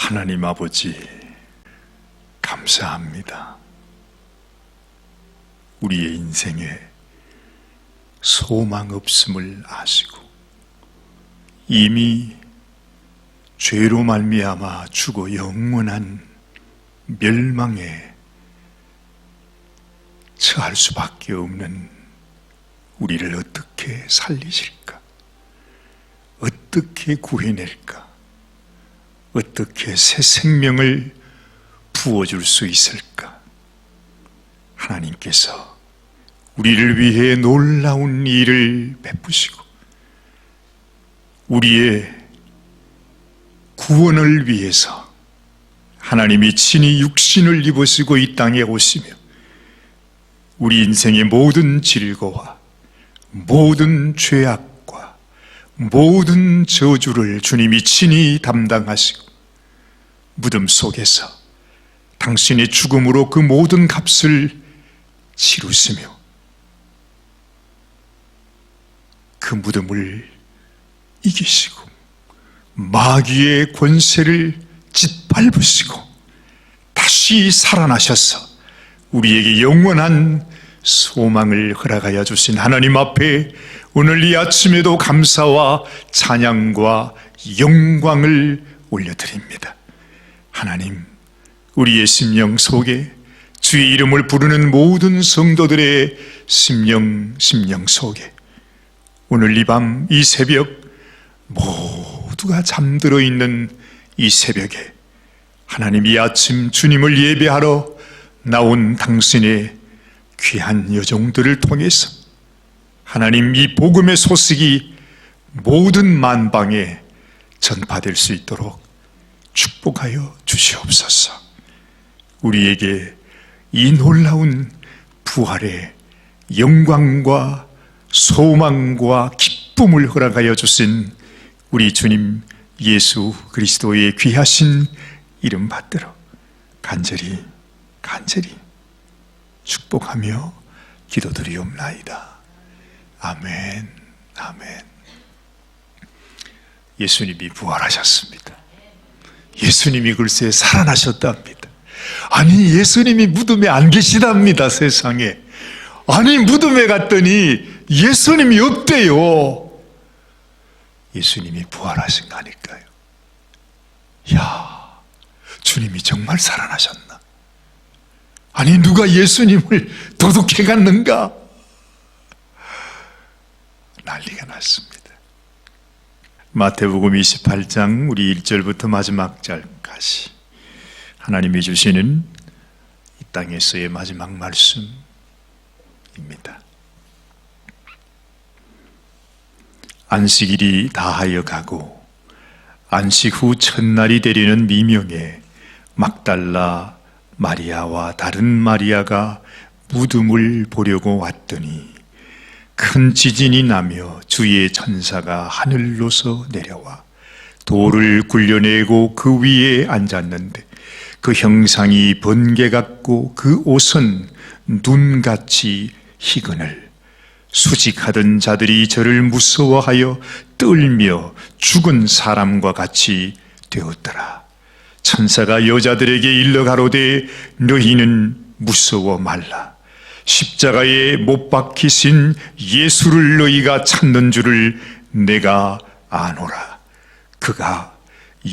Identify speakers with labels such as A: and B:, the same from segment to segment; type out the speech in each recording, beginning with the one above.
A: 하나님 아버지, 감사합니다. 우리의 인생에 소망 없음을 아시고 이미 죄로 말미암아 죽어 영원한 멸망에 처할 수밖에 없는 우리를 어떻게 살리실까? 어떻게 구해낼까? 어떻게 새 생명을 부어줄 수 있을까? 하나님께서 우리를 위해 놀라운 일을 베푸시고 우리의 구원을 위해서 하나님이 친히 육신을 입으시고 이 땅에 오시며 우리 인생의 모든 질고와 모든 죄악과 모든 저주를 주님이 친히 담당하시고 무덤 속에서 당신의 죽음으로 그 모든 값을 치루시며 그 무덤을 이기시고 마귀의 권세를 짓밟으시고 다시 살아나셔서 우리에게 영원한 소망을 허락하여 주신 하나님 앞에 오늘 이 아침에도 감사와 찬양과 영광을 올려드립니다. 하나님, 우리의 심령 속에 주의 이름을 부르는 모든 성도들의 심령 속에 오늘 이 밤, 이 새벽 모두가 잠들어 있는 이 새벽에 하나님 이 아침 주님을 예배하러 나온 당신의 귀한 여종들을 통해서 하나님 이 복음의 소식이 모든 만방에 전파될 수 있도록 축복하여 주시옵소서. 우리에게 이 놀라운 부활의 영광과 소망과 기쁨을 허락하여 주신 우리 주님 예수 그리스도의 귀하신 이름 받들어 간절히 축복하며 기도드리옵나이다. 아멘, 아멘. 예수님이 부활하셨습니다. 예수님이 글쎄 살아나셨답니다. 아니, 예수님이 무덤에 안 계시답니다, 세상에. 아니, 무덤에 갔더니 예수님이 없대요. 예수님이 부활하신 거니까요. 야, 주님이 정말 살아나셨나? 아니, 누가 예수님을 도둑해 갔는가? 난리가 났습니다. 마태복음 28장 우리 1절부터 마지막 절까지 하나님이 주시는 이 땅에서의 마지막 말씀입니다. 안식일이 다하여 가고 안식 후 첫날이 되려는 미명에 막달라 마리아와 다른 마리아가 무덤을 보려고 왔더니 큰 지진이 나며 주의 천사가 하늘로서 내려와 돌을 굴려내고 그 위에 앉았는데 그 형상이 번개 같고 그 옷은 눈같이 희근을 수직하던 자들이 저를 무서워하여 떨며 죽은 사람과 같이 되었더라. 천사가 여자들에게 일러 가로되 너희는 무서워 말라. 십자가에 못 박히신 예수를 너희가 찾는 줄을 내가 아노라. 그가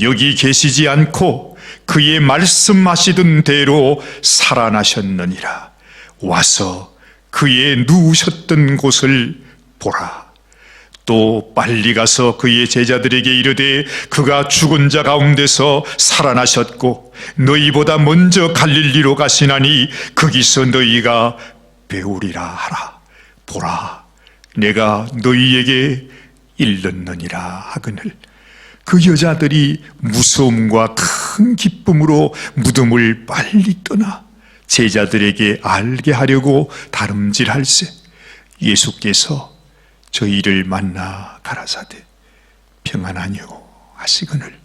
A: 여기 계시지 않고 그의 말씀하시던 대로 살아나셨느니라. 와서 그의 누우셨던 곳을 보라. 또 빨리 가서 그의 제자들에게 이르되 그가 죽은 자 가운데서 살아나셨고 너희보다 먼저 갈릴리로 가시나니 거기서 너희가 배우리라 하라. 보라, 내가 너희에게 일렀느니라 하거늘 그 여자들이 무서움과 큰 기쁨으로 무덤을 빨리 떠나 제자들에게 알게 하려고 다름질할세 예수께서 저희를 만나 가라사대 평안하뇨 하시거늘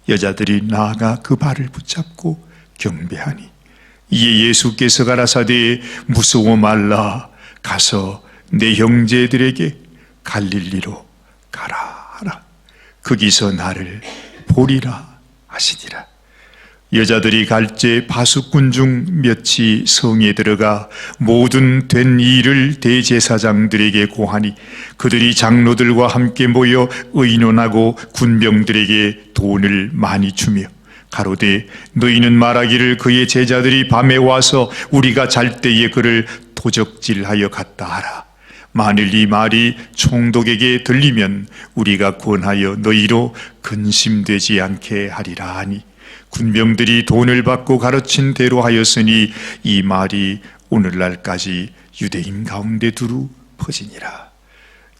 A: 여자들이 나아가 그 발을 붙잡고 경배하니 이에 예수께서 가라사대 무서워 말라. 가서 내 형제들에게 갈릴리로 가라 하라. 거기서 나를 보리라 하시니라. 여자들이 갈제 바수꾼 중 몇이 성에 들어가 모든 된 일을 대제사장들에게 고하니 그들이 장로들과 함께 모여 의논하고 군병들에게 돈을 많이 주며 가로되 너희는 말하기를 그의 제자들이 밤에 와서 우리가 잘 때에 그를 도적질하여 갔다 하라. 만일 이 말이 총독에게 들리면 우리가 권하여 너희로 근심되지 않게 하리라 하니 군병들이 돈을 받고 가르친 대로 하였으니 이 말이 오늘날까지 유대인 가운데 두루 퍼지니라.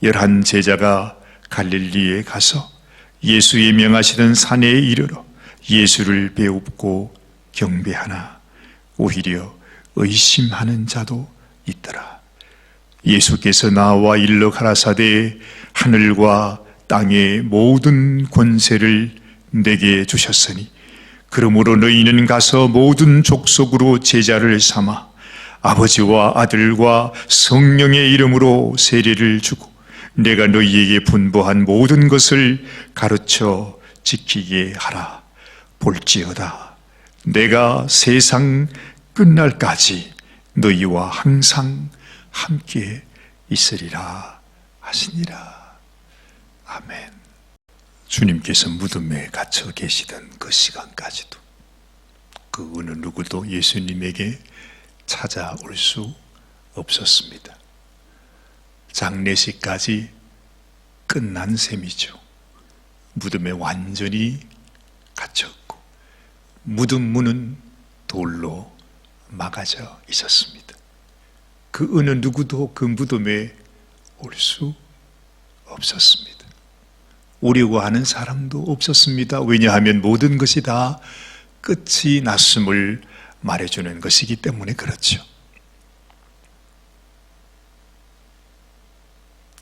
A: 11 제자가 갈릴리에 가서 예수의 명하시던 산에 이르러 예수를 배웁고 경배하나 오히려 의심하는 자도 있더라. 예수께서 나와 일러 가라사대 하늘과 땅의 모든 권세를 내게 주셨으니 그러므로 너희는 가서 모든 족속으로 제자를 삼아 아버지와 아들과 성령의 이름으로 세례를 주고 내가 너희에게 분부한 모든 것을 가르쳐 지키게 하라. 볼지어다 내가 세상 끝날까지 너희와 항상 함께 있으리라 하시니라. 아멘. 주님께서 무덤에 갇혀 계시던 그 시간까지도 그 어느 누구도 예수님에게 찾아올 수 없었습니다. 장례식까지 끝난 셈이죠. 무덤에 완전히 갇혔고 무덤 문은 돌로 막아져 있었습니다. 그 어느 누구도 그 무덤에 올 수 없었습니다. 오려고 하는 사람도 없었습니다. 왜냐하면 모든 것이 다 끝이 났음을 말해주는 것이기 때문에 그렇죠.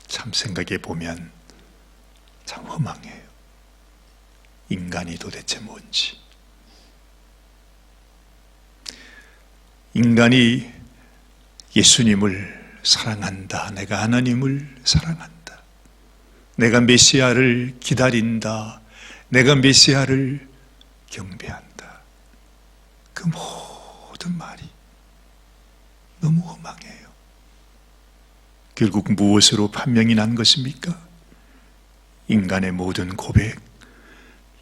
A: 참 생각해 보면 참 허망해요. 인간이 도대체 뭔지. 인간이 예수님을 사랑한다. 내가 하나님을 사랑한다. 내가 메시아를 기다린다. 내가 메시아를 경배한다. 그 모든 말이 너무 허망해요. 결국 무엇으로 판명이 난 것입니까? 인간의 모든 고백,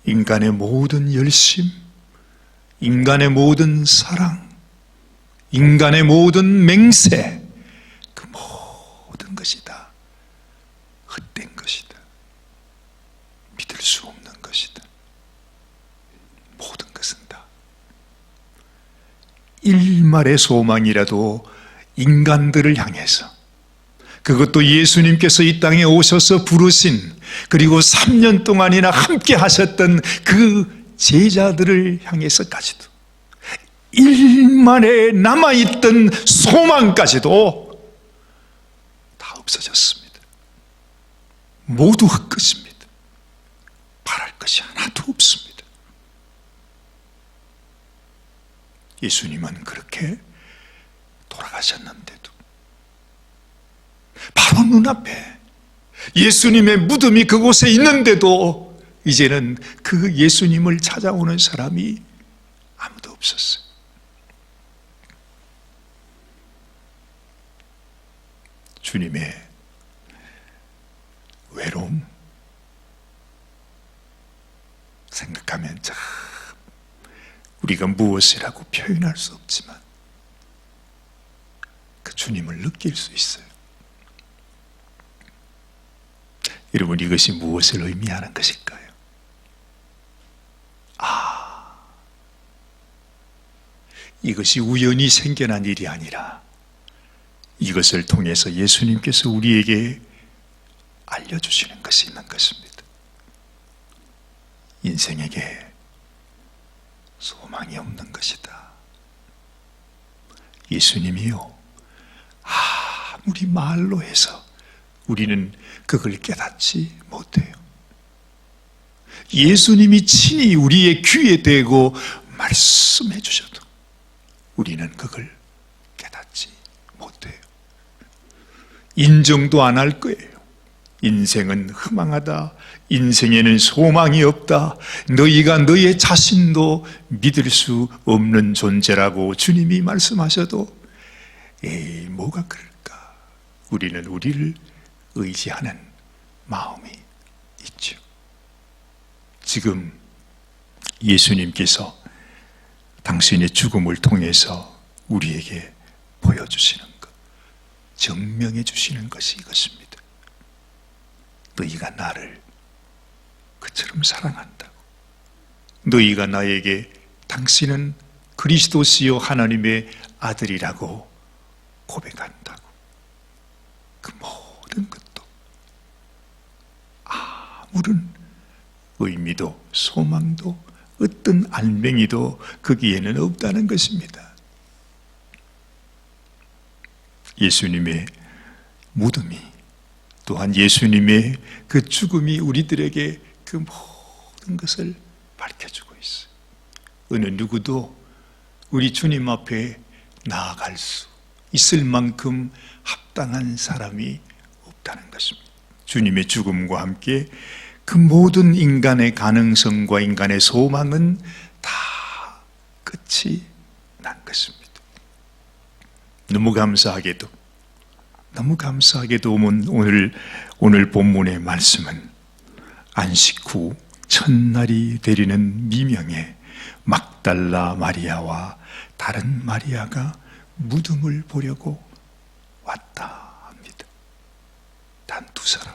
A: 인간의 모든 열심, 인간의 모든 사랑, 인간의 모든 맹세, 그 모든 것이 다 헛된 것이다. 믿을 수 없는 것이다. 모든 것은 다 일말의 소망이라도 인간들을 향해서, 그것도 예수님께서 이 땅에 오셔서 부르신, 그리고 3년 동안이나 함께 하셨던 그 제자들을 향해서까지도 일만에 남아있던 소망까지도 다 없어졌습니다. 모두 헛것입니다. 바랄 것이 하나도 없습니다. 예수님은 그렇게 돌아가셨는데도 바로 눈앞에 예수님의 무덤이 그곳에 있는데도 이제는 그 예수님을 찾아오는 사람이 아무도 없었어요. 주님의 외로움 생각하면 참 우리가 무엇이라고 표현할 수 없지만 그 주님을 느낄 수 있어요. 여러분, 이것이 무엇을 의미하는 것일까요? 이것이 우연히 생겨난 일이 아니라 이것을 통해서 예수님께서 우리에게 알려주시는 것이 있는 것입니다. 인생에게 소망이 없는 것이다. 예수님이요, 아무리 말로 해서 우리는 그걸 깨닫지 못해요. 예수님이 친히 우리의 귀에 대고 말씀해 주셔도 우리는 그걸 깨닫지 못해요. 인정도 안 할 거예요. 인생은 허망하다, 인생에는 소망이 없다. 너희가 너의 자신도 믿을 수 없는 존재라고 주님이 말씀하셔도 에이, 뭐가 그럴까? 우리는 우리를 의지하는 마음이 있죠. 지금 예수님께서 당신의 죽음을 통해서 우리에게 보여주시는 것, 증명해 주시는 것이 이것입니다. 너희가 나를 그처럼 사랑한다고. 너희가 나에게 당신은 그리스도시요 하나님의 아들이라고 고백한다고. 그 모든 것도 아무런 의미도 소망도 어떤 알맹이도 거기에는 없다는 것입니다. 예수님의 무덤이 또한 예수님의 그 죽음이 우리들에게 그 모든 것을 밝혀주고 있어요. 어느 누구도 우리 주님 앞에 나아갈 수 있을 만큼 합당한 사람이 없다는 것입니다. 주님의 죽음과 함께 그 모든 인간의 가능성과 인간의 소망은 다 끝이 난 것입니다. 너무 감사하게도 오늘 본문의 말씀은 안식 후 첫날이 되리는 미명에 막달라 마리아와 다른 마리아가 무덤을 보려고 왔다 합니다. 단 두 사람.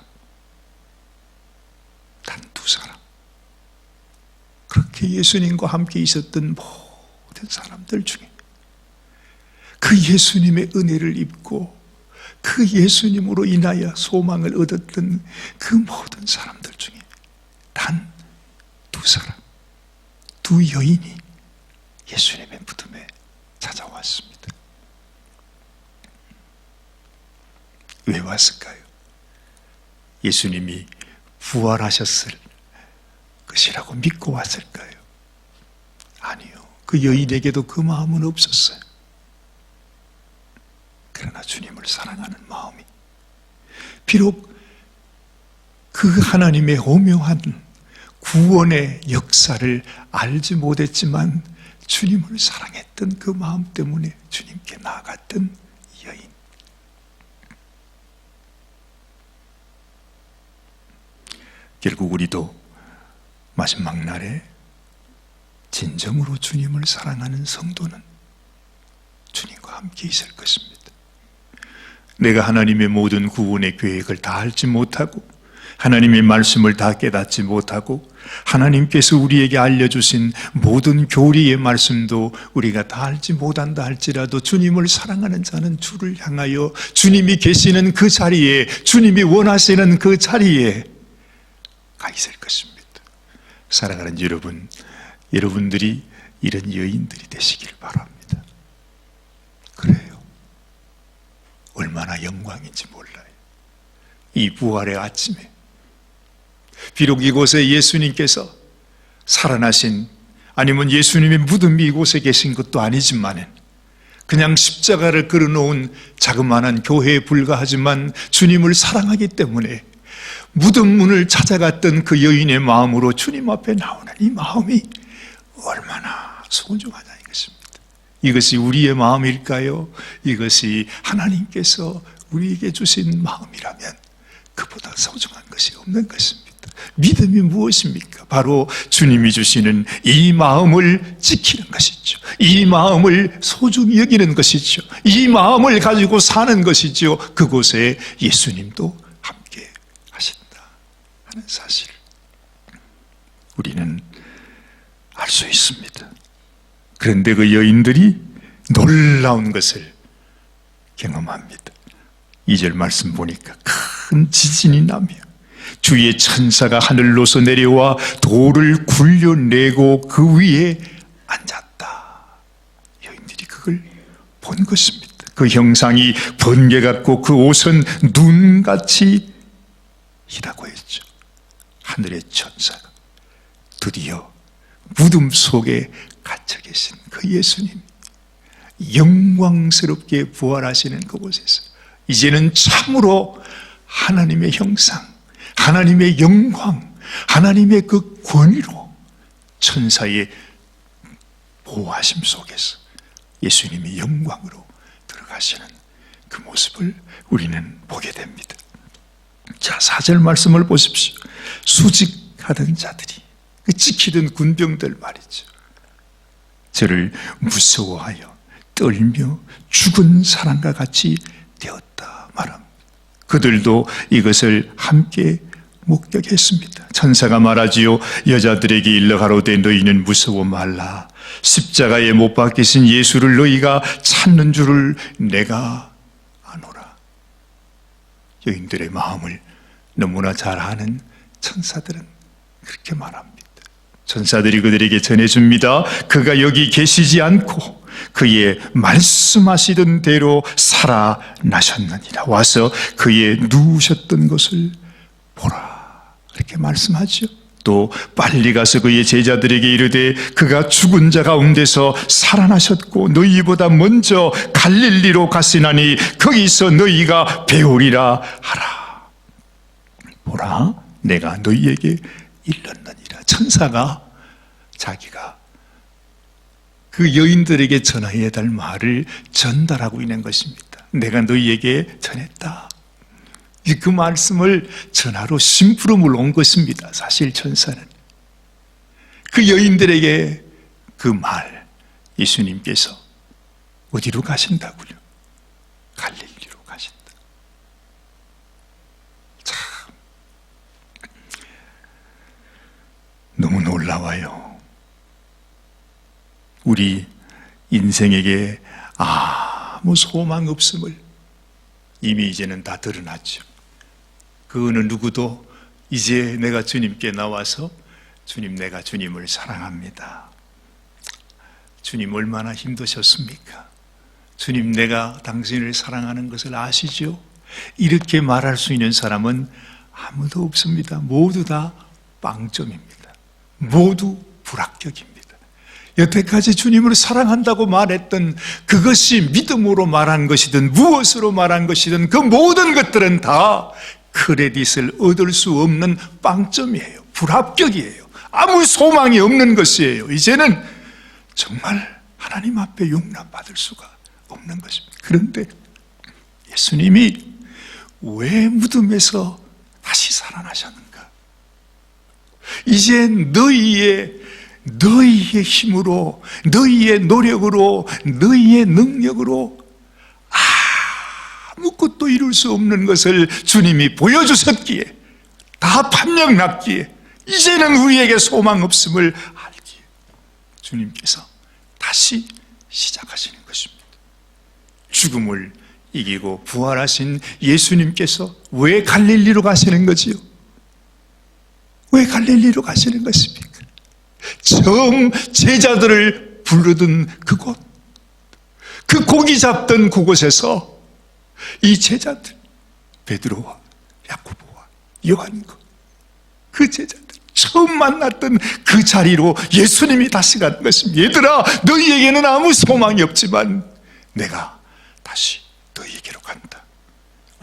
A: 그렇게 예수님과 함께 있었던 모든 사람들 중에 그 예수님의 은혜를 입고 그 예수님으로 인하여 소망을 얻었던 그 모든 사람들 중에 단 두 여인이 예수님의 무덤에 찾아왔습니다. 왜 왔을까요? 예수님이 부활하셨을 것이라고 믿고 왔을까요? 아니요. 그 여인에게도 그 마음은 없었어요. 그러나 주님을 사랑하는 마음이, 비록 그 하나님의 오묘한 구원의 역사를 알지 못했지만 주님을 사랑했던 그 마음 때문에 주님께 나아갔던 여인. 결국 우리도 마지막 날에 진정으로 주님을 사랑하는 성도는 주님과 함께 있을 것입니다. 내가 하나님의 모든 구원의 계획을 다 알지 못하고 하나님의 말씀을 다 깨닫지 못하고 하나님께서 우리에게 알려주신 모든 교리의 말씀도 우리가 다 알지 못한다 할지라도 주님을 사랑하는 자는 주를 향하여 주님이 계시는 그 자리에, 주님이 원하시는 그 자리에 가 있을 것입니다. 사랑하는 여러분, 여러분들이 이런 여인들이 되시길 바랍니다. 그래요. 얼마나 영광인지 몰라요. 이 부활의 아침에 비록 이곳에 예수님께서 살아나신, 아니면 예수님의 무덤이 이곳에 계신 것도 아니지만 그냥 십자가를 걸어놓은 자그마한 교회에 불과하지만 주님을 사랑하기 때문에 무덤 문을 찾아갔던 그 여인의 마음으로 주님 앞에 나오는 이 마음이 얼마나 소중하다 이것입니다. 이것이 우리의 마음일까요? 이것이 하나님께서 우리에게 주신 마음이라면 그보다 소중한 것이 없는 것입니다. 믿음이 무엇입니까? 바로 주님이 주시는 이 마음을 지키는 것이죠. 이 마음을 소중히 여기는 것이죠. 이 마음을 가지고 사는 것이죠. 그곳에 예수님도 함께 하신다 하는 사실, 우리는 알 수 있습니다. 그런데 그 여인들이 놀라운 것을 경험합니다. 2절 말씀 보니까 큰 지진이 나며 주의 천사가 하늘로서 내려와 돌을 굴려내고 그 위에 앉았다. 여인들이 그걸 본 것입니다. 그 형상이 번개 같고 그 옷은 눈같이 이라고 했죠. 하늘의 천사가 드디어 무덤 속에 갇혀 계신 그 예수님, 영광스럽게 부활하시는 그곳에서 이제는 참으로 하나님의 형상, 하나님의 영광, 하나님의 그 권위로 천사의 보호하심 속에서 예수님이 영광으로 들어가시는 그 모습을 우리는 보게 됩니다. 자, 4절 말씀을 보십시오. 수직하던 자들이, 그 지키던 군병들 말이죠, 저를 무서워하여 떨며 죽은 사람과 같이 되었다 말합니다. 그들도 이것을 함께 목격했습니다. 천사가 말하지요, 여자들에게 일러 가로되 너희는 무서워 말라. 십자가에 못 박히신 예수를 너희가 찾는 줄을 내가 아노라. 여인들의 마음을 너무나 잘 아는 천사들은 그렇게 말합니다. 천사들이 그들에게 전해줍니다. 그가 여기 계시지 않고 그의 말씀하시던 대로 살아나셨느니라. 와서 그의 누우셨던 것을 보라. 그렇게 말씀하죠. 또 빨리 가서 그의 제자들에게 이르되 그가 죽은 자 가운데서 살아나셨고 너희보다 먼저 갈릴리로 갔으나니 거기서 너희가 배우리라 하라. 보라, 내가 너희에게 일렀느니라. 천사가 자기가 그 여인들에게 전해야 될 말을 전달하고 있는 것입니다. 내가 너희에게 전했다. 그 말씀을 전하러 심부름을 온 것입니다. 사실 천사는 그 여인들에게 그 말, 예수님께서 어디로 가신다고요? 갈릴리로 가신다. 참 너무 놀라워요. 우리 인생에게 아무 소망 없음을 이미 이제는 다 드러났죠. 그 어느 누구도 이제 내가 주님께 나와서 주님, 내가 주님을 사랑합니다. 주님 얼마나 힘드셨습니까? 주님, 내가 당신을 사랑하는 것을 아시죠? 이렇게 말할 수 있는 사람은 아무도 없습니다. 모두 다 빵점입니다. 모두 불합격입니다. 여태까지 주님을 사랑한다고 말했던 그것이 믿음으로 말한 것이든 무엇으로 말한 것이든 그 모든 것들은 다 크레딧을 얻을 수 없는 빵점이에요. 불합격이에요. 아무 소망이 없는 것이에요. 이제는 정말 하나님 앞에 용납받을 수가 없는 것입니다. 그런데 예수님이 왜 무덤에서 다시 살아나셨는가? 이제 너희의 힘으로, 너희의 노력으로, 너희의 능력으로 아무것도 이룰 수 없는 것을 주님이 보여주셨기에, 다 판명 났기에, 이제는 우리에게 소망 없음을 알기에 주님께서 다시 시작하시는 것입니다. 죽음을 이기고 부활하신 예수님께서 왜 갈릴리로 가시는 거지요? 왜 갈릴리로 가시는 것입니까? 처음 제자들을 부르던 그곳, 그 고기 잡던 그곳에서 이 제자들, 베드로와 야고보와 요한과 그 제자들 처음 만났던 그 자리로 예수님이 다시 간 것입니다. 얘들아, 너희에게는 아무 소망이 없지만 내가 다시 너희에게로 간다.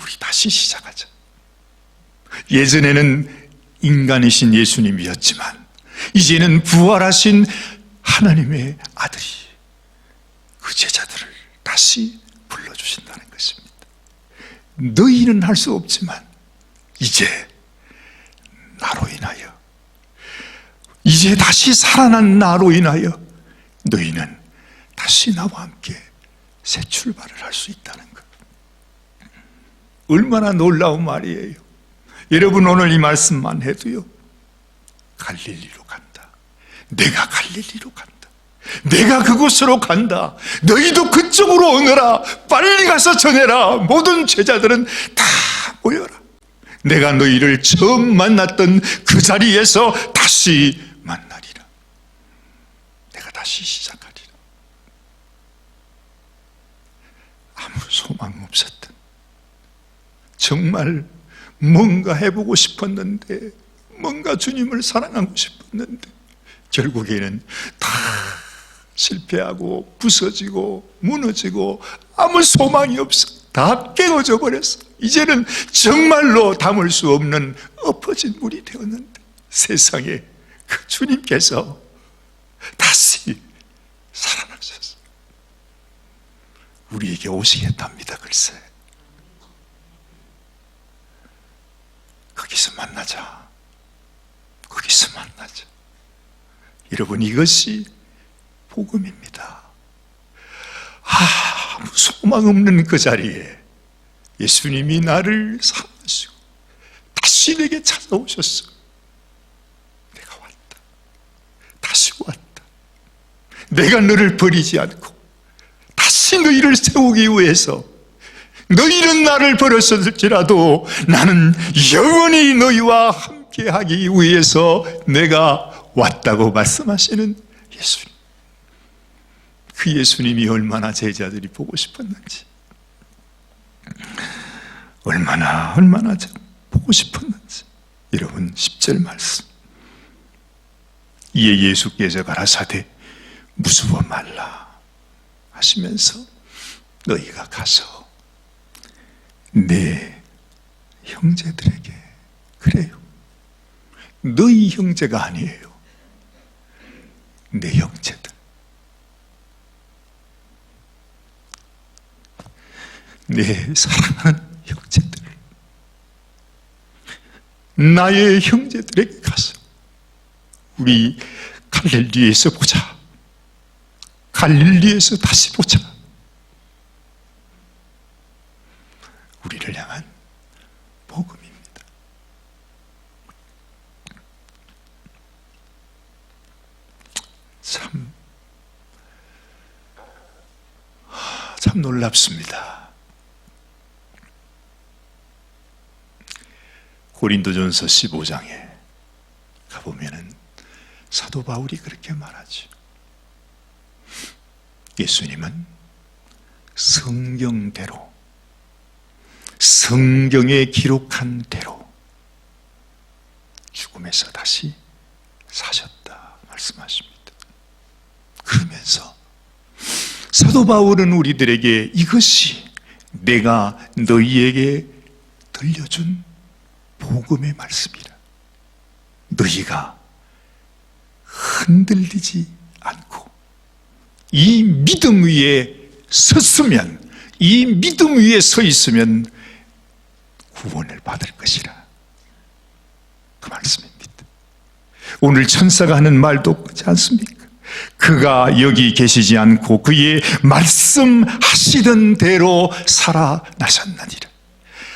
A: 우리 다시 시작하자. 예전에는 인간이신 예수님이었지만 이제는 부활하신 하나님의 아들이 그 제자들을 다시 불러주신다는 것입니다. 너희는 할 수 없지만 이제 나로 인하여, 이제 다시 살아난 나로 인하여 너희는 다시 나와 함께 새 출발을 할 수 있다는 것. 얼마나 놀라운 말이에요. 여러분, 오늘 이 말씀만 해도요, 갈릴리로 간다, 내가 갈릴리로 간다, 내가 그곳으로 간다, 너희도 그쪽으로 오너라, 빨리 가서 전해라, 모든 제자들은 다 모여라, 내가 너희를 처음 만났던 그 자리에서 다시 만나리라, 내가 다시 시작하리라. 아무 소망 없었던, 정말 뭔가 해보고 싶었는데, 뭔가 주님을 사랑하고 싶었는데 결국에는 다 실패하고 부서지고 무너지고 아무 소망이 없어. 다 깨어져 버렸어. 이제는 정말로 담을 수 없는 엎어진 물이 되었는데 세상에 그 주님께서 다시 살아나셨어요. 우리에게 오시겠답니다. 글쎄, 거기서 만나자. 거기서 만나자. 여러분, 이것이 복음입니다. 아무 소망 없는 그 자리에 예수님이 나를 사랑하시고 다시 내게 찾아오셨어. 내가 왔다. 다시 왔다. 내가 너를 버리지 않고 다시 너희를 세우기 위해서, 너희는 나를 버렸을지라도 나는 영원히 너희와 함께하기 위해서 내가 왔다고 말씀하시는 예수님. 그 예수님이 얼마나 제자들이 보고 싶었는지, 얼마나 보고 싶었는지. 여러분, 10절 말씀. 이에 예수께서 가라사대 무서워 말라 하시면서 너희가 가서 내 형제들에게, 그래요, 너희 형제가 아니에요, 내 형제들, 내 사랑하는 형제들, 나의 형제들에게 가서 우리 갈릴리에서 보자. 갈릴리에서 다시 보자. 우리를 향한 복음입니다. 참 놀랍습니다. 고린도전서 15장에 가보면은 사도 바울이 그렇게 말하죠. 예수님은 성경대로, 성경에 기록한 대로 죽음에서 다시 사셨다 말씀하십니다. 그러면서 사도 바울은 우리들에게 이것이 내가 너희에게 들려준 복음의 말씀이라. 너희가 흔들리지 않고 이 믿음 위에 섰으면, 이 믿음 위에 서 있으면 구원을 받을 것이라. 그 말씀입니다. 오늘 천사가 하는 말도 그렇지 않습니까? 그가 여기 계시지 않고 그의 말씀하시던 대로 살아나셨느니라.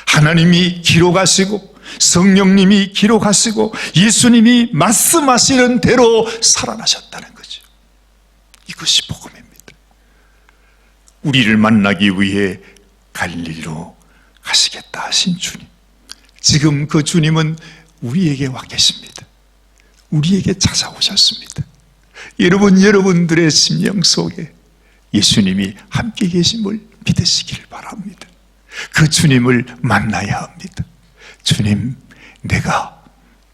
A: 하나님이 기록하시고 성령님이 기록하시고 예수님이 말씀하시는 대로 살아나셨다는 거죠. 이것이 복음입니다. 우리를 만나기 위해 갈릴리로 가시겠다 하신 주님, 지금 그 주님은 우리에게 와 계십니다. 우리에게 찾아오셨습니다. 여러분, 여러분들의 심령 속에 예수님이 함께 계심을 믿으시기를 바랍니다. 그 주님을 만나야 합니다. 주님, 내가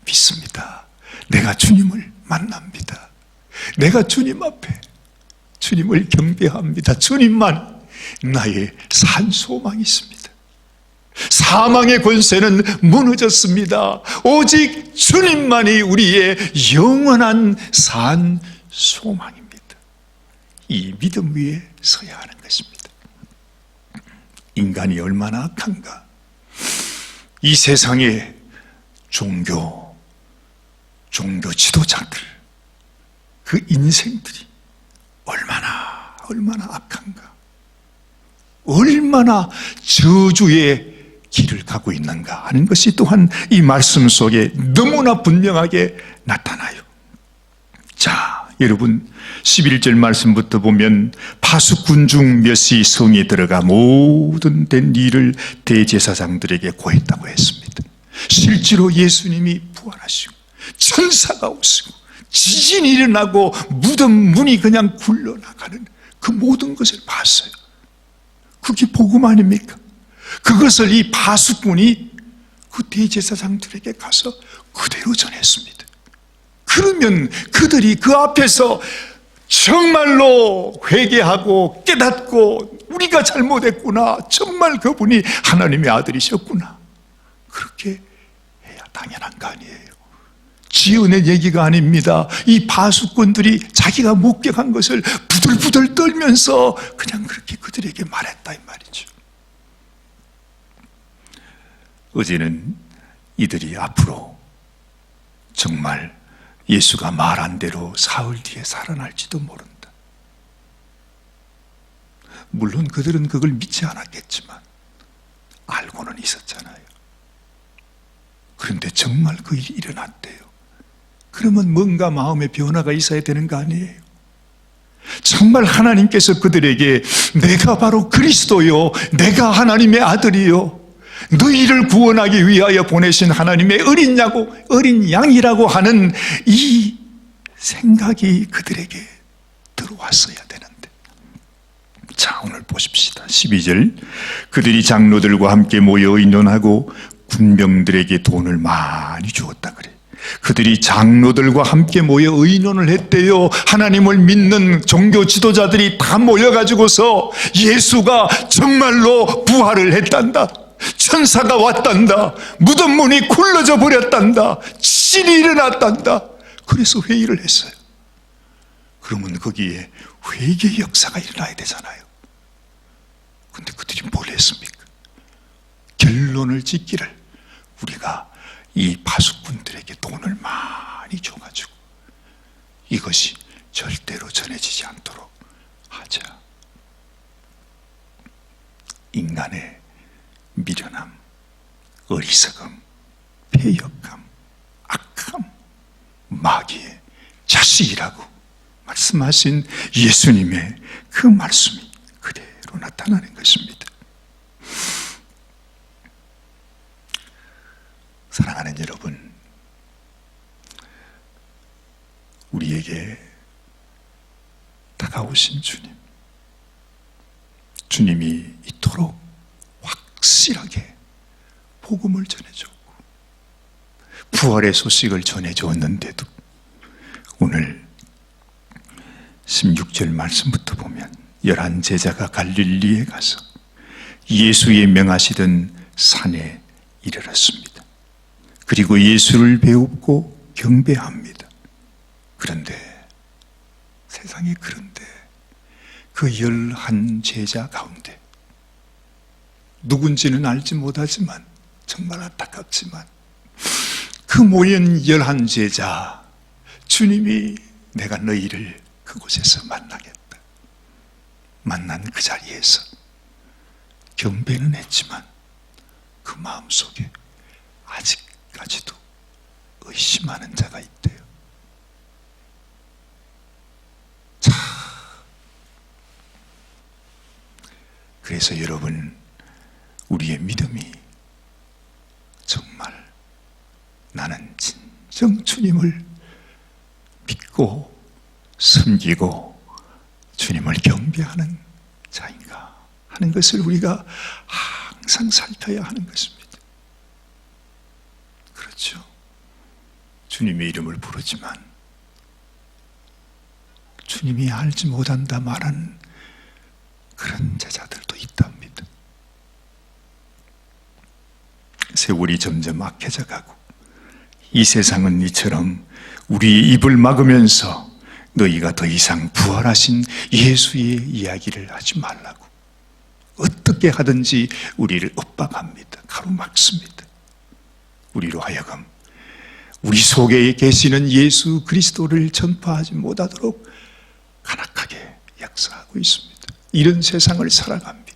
A: 믿습니다. 내가 주님을 만납니다. 내가 주님 앞에 주님을 경배합니다. 주님만 나의 산 소망이 있습니다. 사망의 권세는 무너졌습니다. 오직 주님만이 우리의 영원한 산 소망입니다. 이 믿음 위에 서야 하는 것입니다. 인간이 얼마나 악한가. 이 세상의 종교 지도자들, 그 인생들이 얼마나 악한가, 얼마나 저주의 길을 가고 있는가 하는 것이 또한 이 말씀 속에 너무나 분명하게 나타나요. 자, 여러분, 11절 말씀부터 보면 파수꾼 중 몇이 성에 들어가 모든 된 일을 대제사장들에게 고했다고 했습니다. 실제로 예수님이 부활하시고 천사가 오시고 지진이 일어나고 무덤 문이 그냥 굴러나가는 그 모든 것을 봤어요. 그게 복음 아닙니까? 그것을 이 파수꾼이 그 대제사장들에게 가서 그대로 전했습니다. 그러면 그들이 그 앞에서 정말로 회개하고 깨닫고 우리가 잘못했구나, 정말 그분이 하나님의 아들이셨구나, 그렇게 해야 당연한 거 아니에요. 지어낸 얘기가 아닙니다. 이 파수꾼들이 자기가 목격한 것을 부들부들 떨면서 그냥 그렇게 그들에게 말했다 이 말이죠. 어제는 이들이 앞으로 정말 예수가 말한 대로 사흘 뒤에 살아날지도 모른다. 물론 그들은 그걸 믿지 않았겠지만 알고는 있었잖아요. 그런데 정말 그 일이 일어났대요. 그러면 뭔가 마음의 변화가 있어야 되는 거 아니에요? 정말 하나님께서 그들에게 내가 바로 그리스도요, 내가 하나님의 아들이요, 너희를 구원하기 위하여 보내신 하나님의 어린 양이라고 하는 이 생각이 그들에게 들어왔어야 되는데. 자, 오늘 보십시다. 12절. 그들이 장로들과 함께 모여 의논하고 군병들에게 돈을 많이 주었다 그래. 그들이 장로들과 함께 모여 의논을 했대요. 하나님을 믿는 종교 지도자들이 다 모여가지고서 예수가 정말로 부활을 했단다, 천사가 왔단다, 무덤 문이 굴러져 버렸단다, 신이 일어났단다. 그래서 회의를 했어요. 그러면 거기에 회개의 역사가 일어나야 되잖아요. 근데 그들이 뭘 했습니까? 결론을 짓기를 우리가 이 파수꾼들에게 돈을 많이 줘가지고 이것이 절대로 전해지지 않도록 하자. 인간의 미련함, 어리석음, 패역감, 악함, 마귀의 자식이라고 말씀하신 예수님의 그 말씀이 그대로 나타나는 것입니다. 사랑하는 여러분, 우리에게 다가오신 주님이 이토록 확실하게 복음을 전해줬고 부활의 소식을 전해주었는데도 오늘 16절 말씀부터 보면 11 제자가 갈릴리에 가서 예수의 명하시던 산에 이르렀습니다. 그리고 예수를 배웁고 경배합니다. 그런데 세상에, 그런데 그 11 제자 가운데 누군지는 알지 못하지만 정말 안타깝지만 그 모인 11 제자, 주님이 내가 너희를 그곳에서 만나겠다, 만난 그 자리에서 경배는 했지만 그 마음속에 아직까지도 의심하는 자가 있대요. 자, 그래서 여러분, 우리의 믿음이 정말 나는 진정 주님을 믿고 섬기고 주님을 경배하는 자인가 하는 것을 우리가 항상 살펴야 하는 것입니다. 그렇죠. 주님의 이름을 부르지만 주님이 알지 못한다 말하는 그런 제자들도 있답니다. 세월이 점점 악해져 가고 이 세상은 이처럼 우리 입을 막으면서 너희가 더 이상 부활하신 예수의 이야기를 하지 말라고 어떻게 하든지 우리를 엇박합니다. 가로막습니다. 우리로 하여금 우리 속에 계시는 예수 그리스도를 전파하지 못하도록 간악하게 역사하고 있습니다. 이런 세상을 살아갑니다.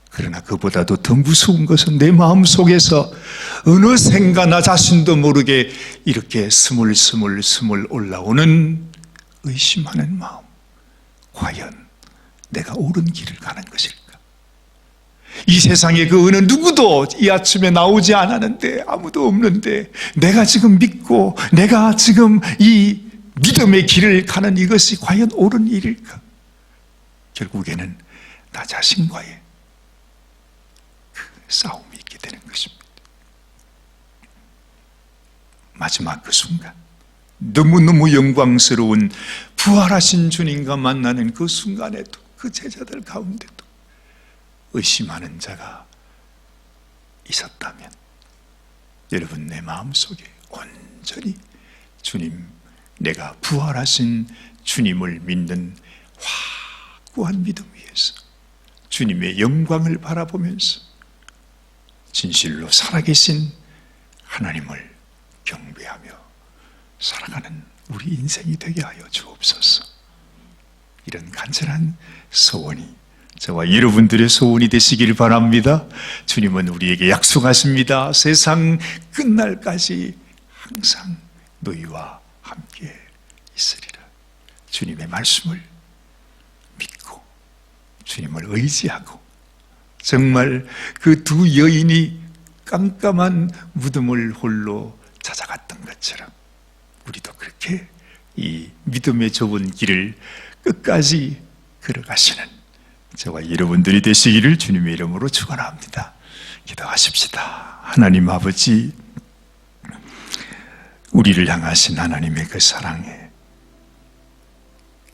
A: 그러나 그보다도 더 무서운 것은 내 마음속에서 어느샌가 나 자신도 모르게 이렇게 스물스물 올라오는 의심하는 마음. 과연 내가 옳은 길을 가는 것일까? 이 세상에 그 어느 누구도 이 아침에 나오지 않았는데, 아무도 없는데 내가 지금 믿고 내가 지금 이 믿음의 길을 가는 이것이 과연 옳은 일일까? 결국에는 나 자신과의 그 싸움이 있게 되는 것입니다. 마지막 그 순간, 너무너무 영광스러운 부활하신 주님과 만나는 그 순간에도, 그 제자들 가운데도 의심하는 자가 있었다면 여러분, 내 마음속에 온전히 주님, 내가 부활하신 주님을 믿는 확고한 믿음 위에서 주님의 영광을 바라보면서 진실로 살아계신 하나님을 경배하며 살아가는 우리 인생이 되게 하여 주옵소서. 이런 간절한 소원이 저와 여러분들의 소원이 되시길 바랍니다. 주님은 우리에게 약속하십니다. 세상 끝날까지 항상 너희와 함께 있으리라. 주님의 말씀을 믿고 주님을 의지하고 정말 그 두 여인이 깜깜한 무덤을 홀로 찾아갔던 것처럼 우리도 그렇게 이 믿음의 좁은 길을 끝까지 걸어가시는 저와 여러분들이 되시기를 주님의 이름으로 축원합니다. 기도하십시다. 하나님 아버지, 우리를 향하신 하나님의 그 사랑의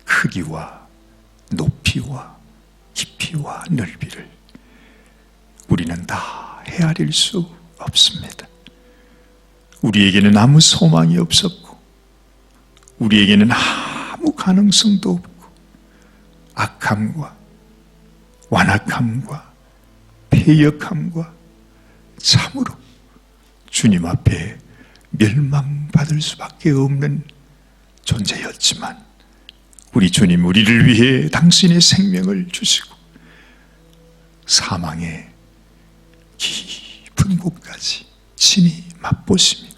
A: 크기와 높이와 깊이와 넓이를 우리는 다 헤아릴 수 없습니다. 우리에게는 아무 소망이 없었고 우리에게는 아무 가능성도 없고 악함과 완악함과 패역함과 참으로 주님 앞에 멸망받을 수밖에 없는 존재였지만 우리 주님, 우리를 위해 당신의 생명을 주시고 사망의 깊은 곳까지 친히 맛보시며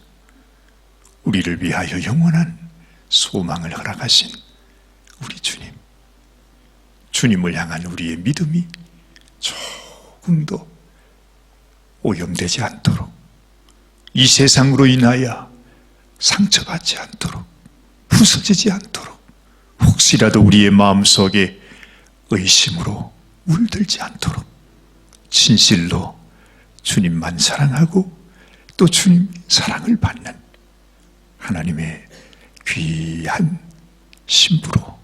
A: 우리를 위하여 영원한 소망을 허락하신 우리 주님, 주님을 향한 우리의 믿음이 조금도 오염되지 않도록, 이 세상으로 인하여 상처받지 않도록, 부서지지 않도록, 혹시라도 우리의 마음속에 의심으로 물들지 않도록 진실로 주님만 사랑하고 또 주님 사랑을 받는 하나님의 귀한 신부로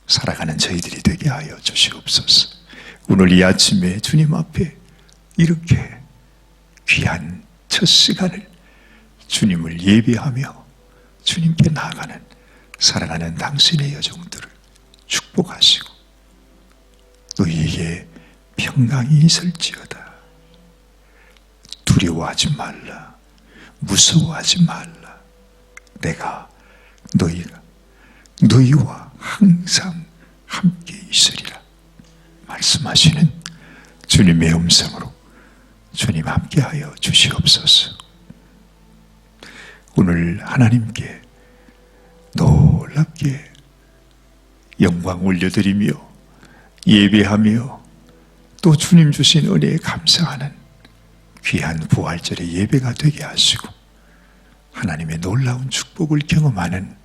A: 살아가는 저희들이 되게 하여 주시옵소서. 오늘 이 아침에 주님 앞에 이렇게 귀한 첫 시간을 주님을 예배하며 주님께 나아가는 사랑하는 당신의 여종들을 축복하시고 너희에게 평강이 있을지어다. 두려워하지 말라. 무서워하지 말라. 내가 너희와 항상 함께 있으리라 말씀하시는 주님의 음성으로 주님 함께하여 주시옵소서. 오늘 하나님께 놀랍게 영광 올려드리며 예배하며 또 주님 주신 은혜에 감사하는 귀한 부활절의 예배가 되게 하시고 하나님의 놀라운 축복을 경험하는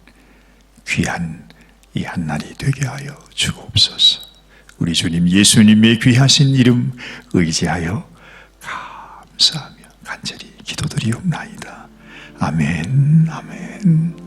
A: 귀한 이 한날이 되게 하여 주옵소서. 우리 주님 예수님의 귀하신 이름 의지하여 감사하며 간절히 기도드리옵나이다. 아멘, 아멘.